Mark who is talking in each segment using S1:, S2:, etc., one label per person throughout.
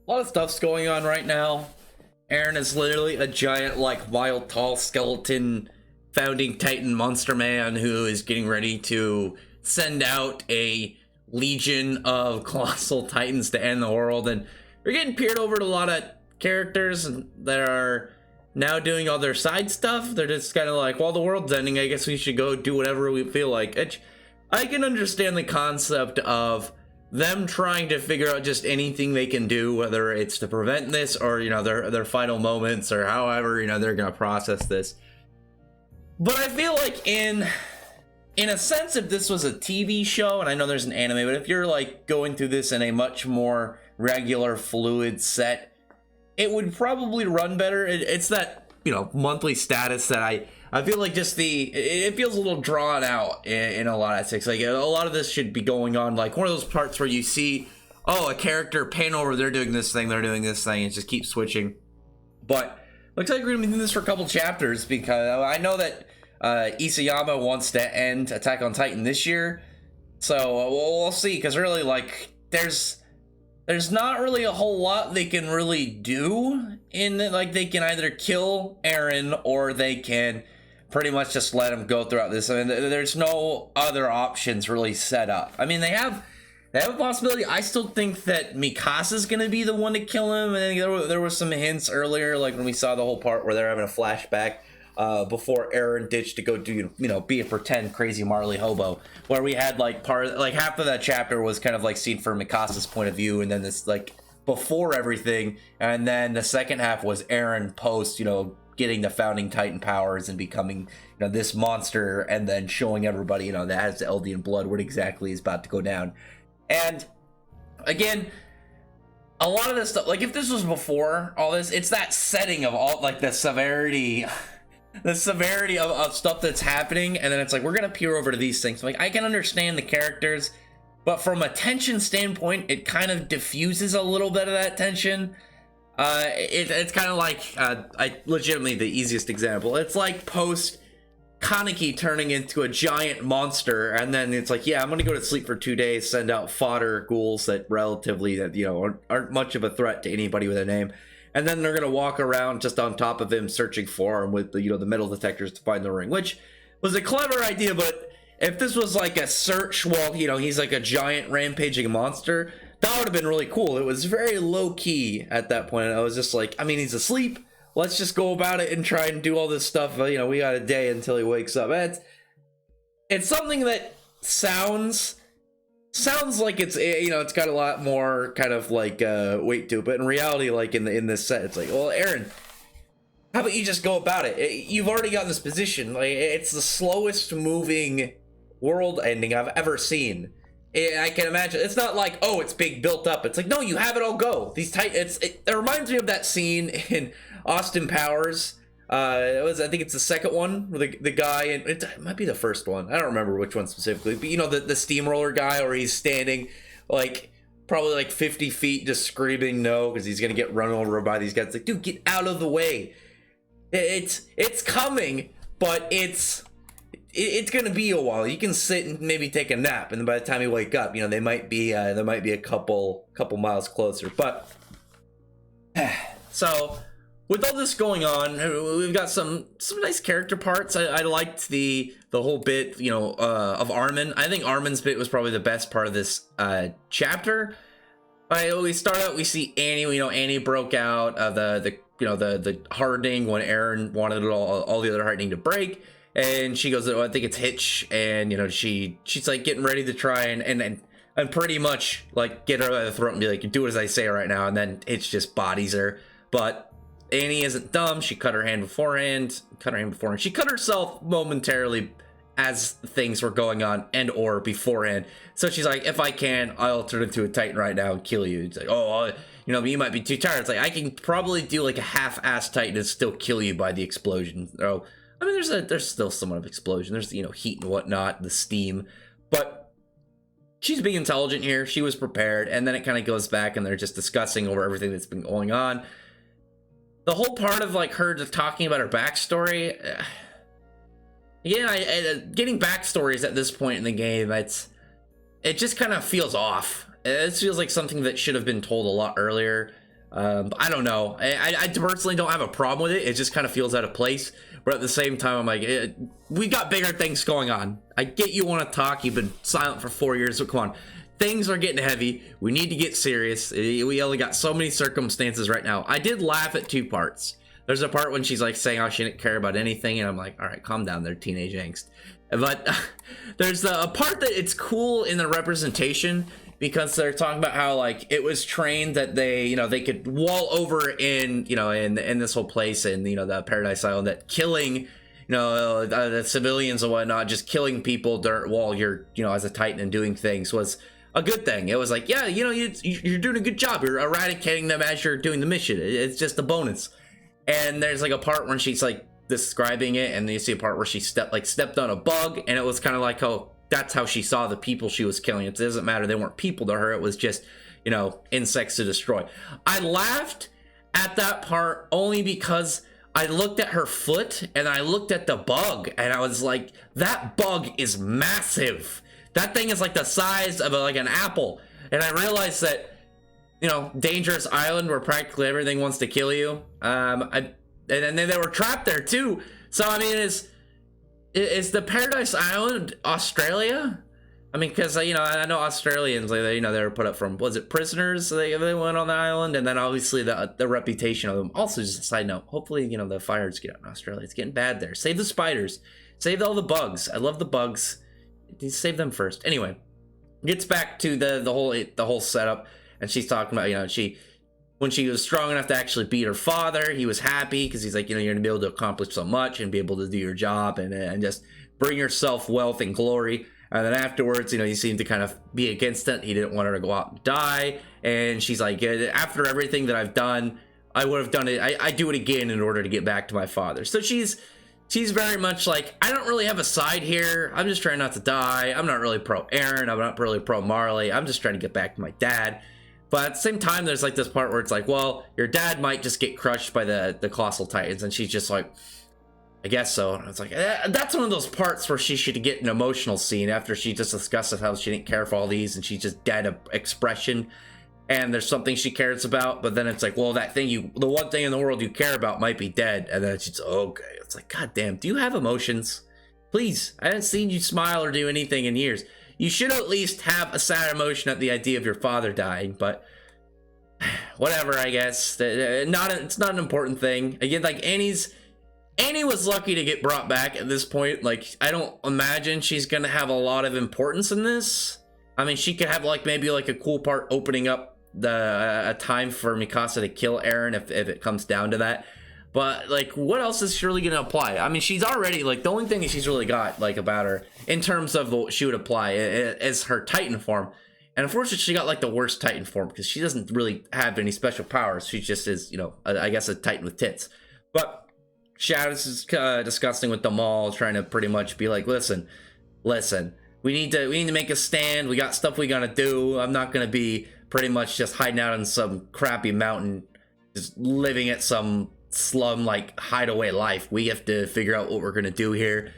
S1: A lot of stuff's going on right now. Aaron is literally a giant, like, mile tall skeleton founding Titan monster man who is getting ready to send out a legion of colossal titans to end the world. And we're getting peered over to a lot of characters that are now doing all their side stuff. They're just kind of like, well, the world's ending, I guess we should go do whatever we feel like. I can understand the concept of them trying to figure out just anything they can do, whether it's to prevent this or, you know, their final moments or however, you know, they're gonna process this. But I feel like in a sense, if this was a TV show, and I know there's an anime, but if you're like going through this in a much more regular, fluid set, it would probably run better. It's that, you know, monthly status that I feel like just it feels a little drawn out in a lot of aspects. Like, a lot of this should be going on, like, one of those parts where you see, oh, a character pan over, they're doing this thing, they're doing this thing, and just keep switching. But looks like we're gonna be doing this for a couple chapters, because I know that Isayama wants to end Attack on Titan this year, so we'll see. Because really, like, there's not really a whole lot they can really do in that. Like, they can either kill Aaron or they can pretty much just let him go throughout this. I mean, there's no other options really set up. I mean, they have a possibility. I still think that Mikasa's gonna be the one to kill him, and there were some hints earlier, like when we saw the whole part where they're having a flashback before Aaron ditched to go do, you know, be a pretend crazy Marley hobo, where we had like half of that chapter was kind of like seen from Mikasa's point of view, and then this like before everything, and then the second half was Aaron post, you know, getting the founding Titan powers and becoming, you know, this monster, and then showing everybody, you know, that has the Eldian blood, what exactly is about to go down. And again, a lot of this stuff, like if this was before all this, it's that setting of all, like, the severity of stuff that's happening, and then it's like, we're gonna peer over to these things. Like, I can understand the characters, but from a tension standpoint, it kind of diffuses a little bit of that tension. It's kind of like, I legitimately, the easiest example, it's like post Kaneki turning into a giant monster, and then it's like, yeah, I'm gonna go to sleep for 2 days, send out fodder ghouls that relatively, that, you know, aren't much of a threat to anybody with a name, and then they're gonna walk around just on top of him searching for him with the, you know, the metal detectors to find the ring, which was a clever idea. But if this was like a search while, you know, he's like a giant rampaging monster, that would have been really cool. It was very low-key at that point. I was just like, I mean, he's asleep, let's just go about it and try and do all this stuff. You know, we got a day until he wakes up. It's something that sounds like it's, you know, it's got a lot more kind of like weight to it, but in reality, like in this set, it's like, well, Aaron, how about you just go about it? You've already got this position. Like, it's the slowest moving world ending I've ever seen. I can imagine. It's not like, oh, it's big built up. It's like, no, you have it all go. These it reminds me of that scene in Austin Powers. I think it's the second one where the guy, and it might be the first one, I don't remember which one specifically, but you know, the steamroller guy, where he's standing like probably like 50 feet just screaming no because he's gonna get run over by these guys. It's like, dude, get out of the way. It's coming, but it's gonna be a while. You can sit and maybe take a nap, and then by the time you wake up, you know, they might be a couple miles closer. But so with all this going on, we've got some nice character parts. I liked the whole bit, you know, of Armin. I think Armin's bit was probably the best part of this chapter. We start out, we see Annie. You know, Annie broke out of the hardening when Aaron wanted all the other hardening to break, and she goes, oh, I think it's Hitch, and you know, she's like getting ready to try and pretty much like get her by the throat and be like, do as I say right now, and then Hitch just bodies her. But Annie isn't dumb. She cut her hand beforehand. She cut herself momentarily as things were going on and or beforehand. So she's like, if I can, I'll turn into a Titan right now and kill you. It's like, oh, you know, you might be too tired. It's like, I can probably do like a half-assed Titan and still kill you by the explosion. So, I mean, there's still somewhat of explosion. There's, you know, heat and whatnot, the steam. But she's being intelligent here. She was prepared. And then it kind of goes back and they're just discussing over everything that's been going on. The whole part of like her just talking about her backstory, getting backstories at this point in the game, it just kind of feels off. It feels like something that should have been told a lot earlier. But I don't know. I personally don't have a problem with it. It just kind of feels out of place. But at the same time, I'm like, we got bigger things going on. I get you want to talk. You've been silent for 4 years. So come on. Things are getting heavy. We need to get serious. We only got so many circumstances right now. I did laugh at 2 parts. There's a part when she's like saying how she didn't care about anything. And I'm like, all right, calm down there, teenage angst. But there's a part that it's cool in the representation, because they're talking about how like it was trained that they, they could wall over in, in this whole place, and the Paradise Island, that killing, the civilians and whatnot, just killing people while you're, as a Titan and doing things was a good thing. It was like, yeah, you're doing a good job. You're eradicating them as you're doing the mission. It's just a bonus. And there's like a part when she's like describing it, and then you see a part where she stepped on a bug, and it was kind of like, oh, that's how she saw the people she was killing. It doesn't matter, they weren't people to her, it was just insects to destroy. I laughed at that part only because I looked at her foot and I looked at the bug, and I was like, that bug is massive. That thing is like the size of like an apple. And I realized that dangerous island where practically everything wants to kill you. And then they were trapped there too. So I mean, is the Paradise Island Australia? I mean, because I know Australians, they were put up from, was it prisoners? They went on the island, and then obviously the reputation of them. Also, just a side note, hopefully the fires get out in Australia. It's getting bad there. Save the spiders, save all the bugs. I love the bugs. Save them first. Anyway, gets back to the whole setup, and she's talking about when she was strong enough to actually beat her father, he was happy because he's like, you're gonna be able to accomplish so much and be able to do your job and just bring yourself wealth and glory. And then afterwards, he seemed to kind of be against it. He didn't want her to go out and die. And she's like, after everything that I've done, I would have done it. I do it again in order to get back to my father. So she's very much like, I don't really have a side here. I'm just trying not to die. I'm not really pro Eren. I'm not really pro Marley. I'm just trying to get back to my dad. But at the same time, there's like this part where it's like, well, your dad might just get crushed by the Colossal Titans. And she's just like, I guess so. And it's like, that's one of those parts where she should get an emotional scene after she just discusses how she didn't care for all these and she's just dead of expression. And there's something she cares about, but then it's like, well, the one thing in the world you care about might be dead. And then she's okay. It's like, God damn, do you have emotions? Please, I haven't seen you smile or do anything in years. You should at least have a sad emotion at the idea of your father dying, but whatever, I guess. It's not an important thing. Again, like Annie was lucky to get brought back at this point. Like, I don't imagine she's gonna have a lot of importance in this. I mean, she could have like maybe like a cool part opening up a time for Mikasa to kill Eren if it comes down to that. But like, what else is she really gonna apply? I mean, she's already like, the only thing that she's really got like about her in terms of what she would apply is her Titan form. And unfortunately, she got like the worst Titan form because she doesn't really have any special powers. She just is, I guess a Titan with tits. But Shadows is discussing with them all, trying to pretty much be like, listen, we need to make a stand. We got stuff we gotta do. I'm not gonna be pretty much just hiding out in some crappy mountain, just living at some slum like hideaway life. We have to figure out what we're gonna do here.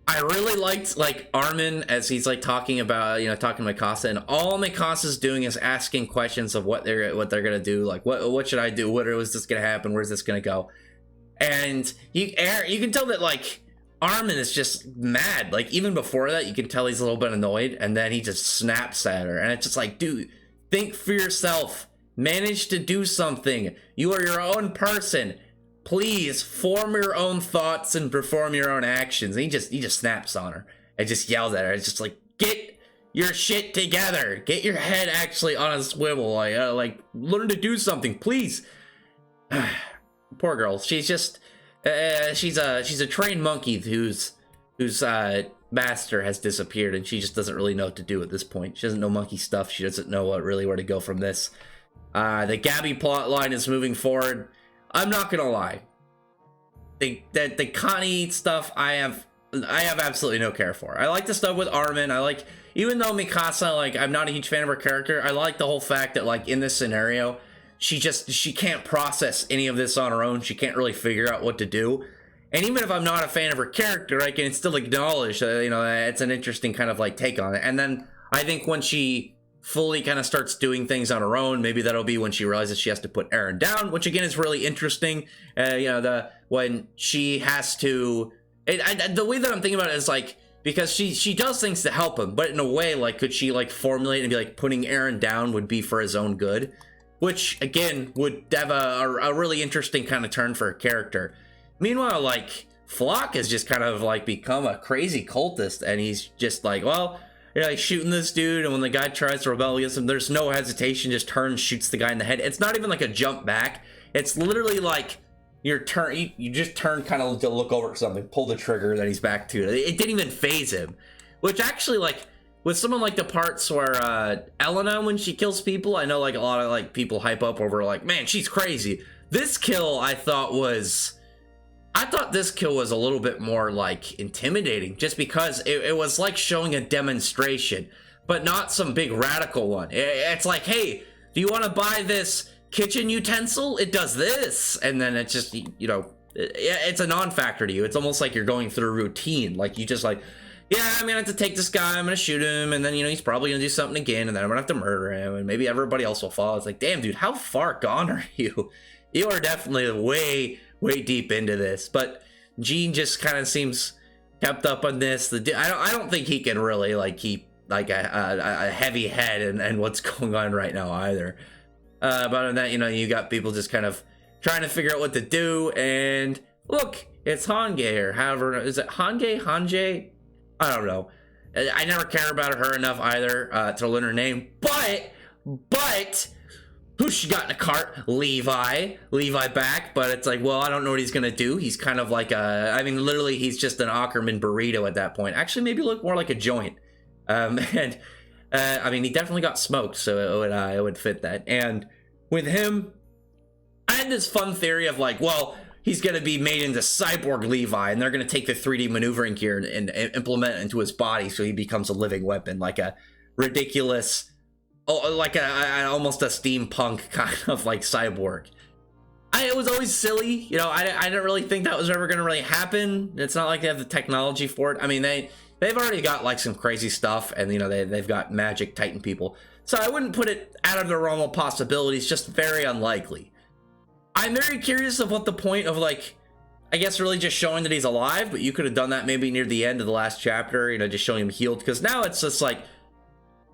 S1: I really liked like Armin as he's like talking about, talking to Mikasa, and all Mikasa's doing is asking questions of what they're gonna do. Like, what should I do? Was this gonna happen? Where's this gonna go? And you can tell that like Armin is just mad. Like, even before that, you can tell he's a little bit annoyed, and then he just snaps at her, and it's just like, dude, think for yourself. Manage to do something. You are your own person. Please form your own thoughts and perform your own actions. And he just snaps on her and just yells at her. It's just like, get your shit together. Get your head actually on a swivel. Like learn to do something, please. Poor girl. She's just she's a trained monkey whose master has disappeared, and she just doesn't really know what to do at this point. She doesn't know monkey stuff. She doesn't know really where to go from this. The Gabby plot line is moving forward. I'm not gonna lie. The Connie stuff I have absolutely no care for. I like the stuff with Armin. I like, even though Mikasa, like, I'm not a huge fan of her character, I like the whole fact that like in this scenario, she can't process any of this on her own. She can't really figure out what to do. And even if I'm not a fan of her character, I can still acknowledge that, it's an interesting kind of like take on it. And then I think when she fully kind of starts doing things on her own. Maybe that'll be when she realizes she has to put Eren down, which again is really interesting. When she has to, the way that I'm thinking about it is like, because she does things to help him, but in a way, like, could she like formulate and be like, putting Eren down would be for his own good, which again would have a really interesting kind of turn for a character. Meanwhile, like, Flock has just kind of like become a crazy cultist, and he's just like, well, you're like shooting this dude, and when the guy tries to rebel against him, there's no hesitation, just turns, shoots the guy in the head. It's not even like a jump back. It's literally like your turn, you just turn kind of to look over at something, pull the trigger, then he's back to it. It didn't even phase him, which actually, like, with someone like the parts where Elena, when she kills people, I know like a lot of like people hype up over like, man, she's crazy. This kill I thought this kill was a little bit more like intimidating, just because it was like showing a demonstration, but not some big radical one. It's like, hey, do you want to buy this kitchen utensil? It does this, and then it's just, you know, it's a non-factor to you. It's almost like you're going through a routine. Like, you just like, yeah, I'm gonna have to take this guy, I'm gonna shoot him, and then, you know, he's probably gonna do something again, and then I'm gonna have to murder him, and maybe everybody else will follow. It's like, damn, dude, how far gone are you? You are definitely way deep into this. But Gene just kind of seems kept up on this. I don't think he can really like keep like a heavy head and what's going on right now either. But other than that, you know, you got people just kind of trying to figure out what to do. And look, it's Hange, or however, is it Hange? I don't know. I never care about her enough either to learn her name. But who she got in a cart? Levi back, but it's like, well, I don't know what he's gonna do. He's kind of like I mean, literally, he's just an Ackerman burrito at that point. Actually, maybe look more like a joint. I mean, he definitely got smoked, so it would fit that. And with him, I had this fun theory of like, well, he's gonna be made into cyborg Levi, and they're gonna take the 3D maneuvering gear and implement it into his body, so he becomes a living weapon, like a ridiculous. Oh, like almost a steampunk kind of like cyborg. It was always silly, you know. I didn't really think that was ever going to really happen. It's not like they have the technology for it. I mean, they've already got like some crazy stuff, and you know they've got magic Titan people. So I wouldn't put it out of the realm of possibilities. Just very unlikely. I'm very curious of what the point of, like, I guess really just showing that he's alive. But you could have done that maybe near the end of the last chapter. You know, just showing him healed, because now it's just like,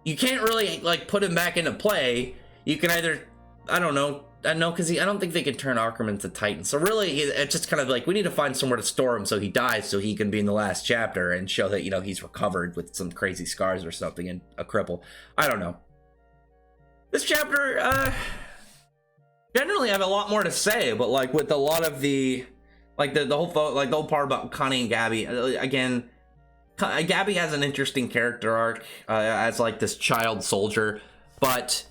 S1: you can't really like put him back into play. You can either, I don't know, because I don't think they can turn Ackerman to Titan. So really, it's just kind of like, we need to find somewhere to store him so he dies, so he can be in the last chapter and show that, you know, he's recovered with some crazy scars or something and a cripple. I don't know. This chapter, generally I have a lot more to say, but like with a lot of the, like the whole part about Connie and Gabby, again, Gabby has an interesting character arc as like this child soldier, but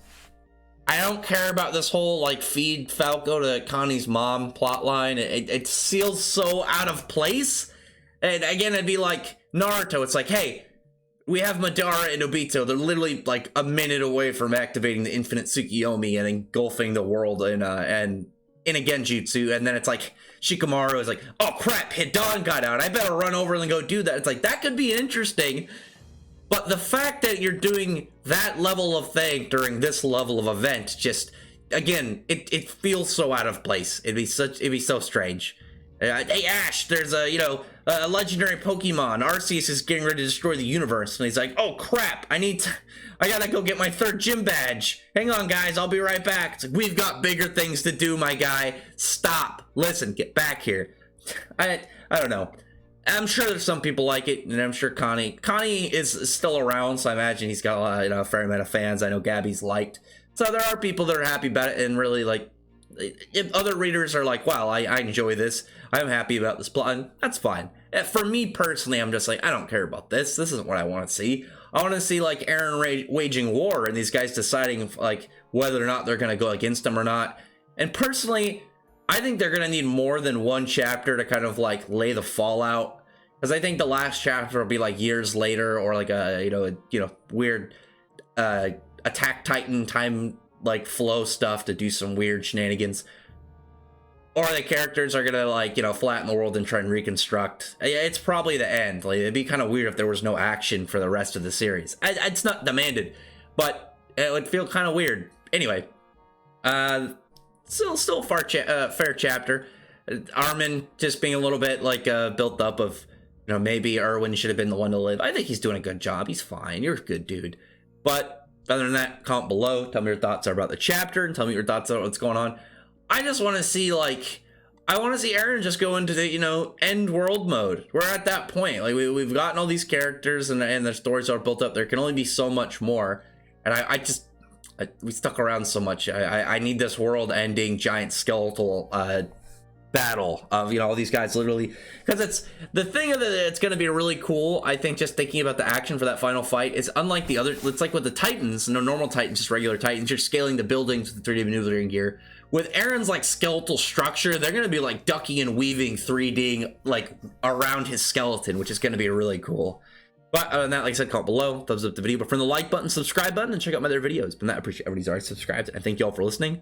S1: I don't care about this whole like feed Falco to Connie's mom plotline. It feels so out of place. And again, it'd be like Naruto. It's like, hey, we have Madara and Obito. They're literally like a minute away from activating the infinite Tsukiyomi and engulfing the world in a genjutsu, and then it's like Shikamaru is like, oh crap, Hidan got out, I better run over and go do that. It's like, that could be interesting, but the fact that you're doing that level of thing during this level of event, just again, it feels so out of place. It'd be so strange. Hey Ash, there's a legendary Pokemon. Arceus is getting ready to destroy the universe, and he's like, oh crap, I gotta go get my 3rd gym badge. Hang on guys, I'll be right back. It's like, we've got bigger things to do, my guy. Stop, listen, get back here. I don't know. I'm sure there's some people like it, and I'm sure Connie is still around, so I imagine he's got a lot, a fair amount of fans. I know Gabby's liked, so there are people that are happy about it, and really like, if other readers are like, wow, I enjoy this, I'm happy about this plot, and that's fine. For me personally, I'm just like, I don't care about this. This isn't what I want to see. I want to see like Eren waging war and these guys deciding like whether or not they're going to go against him or not. And personally, I think they're going to need more than one chapter to kind of like lay the fallout, because I think the last chapter will be like years later, or like a weird Attack Titan time like flow stuff to do some weird shenanigans, or the characters are gonna like flatten the world and try and reconstruct. It's probably the end. Like, it'd be kind of weird if there was no action for the rest of the series. It's not demanded, but It would feel kind of weird. Anyway, still a fair chapter. Armin just being a little bit like built up of, you know, maybe Erwin should have been the one to live. I think he's doing a good job. He's fine. You're a good dude. But other than that, comment below. Tell me your thoughts are about the chapter and tell me your thoughts on what's going on. I just want to see, like, I want to see Eren just go into the, you know, end world mode. We're at that point. Like, we've gotten all these characters and their stories are built up. There can only be so much more. And we stuck around so much. I need this world ending giant skeletal battle of, you know, all these guys literally, because it's the thing of it's going to be really cool. I think just thinking about the action for that final fight is unlike the other. It's like with the Titans, no normal Titans, just regular Titans. You're scaling the buildings with the 3D maneuvering gear. With Eren's like skeletal structure, they're going to be like ducking and weaving 3D like around his skeleton, which is going to be really cool. But other than that, like I said, comment below, thumbs up the video, but from the like button, subscribe button, and check out my other videos. But that, I appreciate everybody's already subscribed, and thank you all for listening.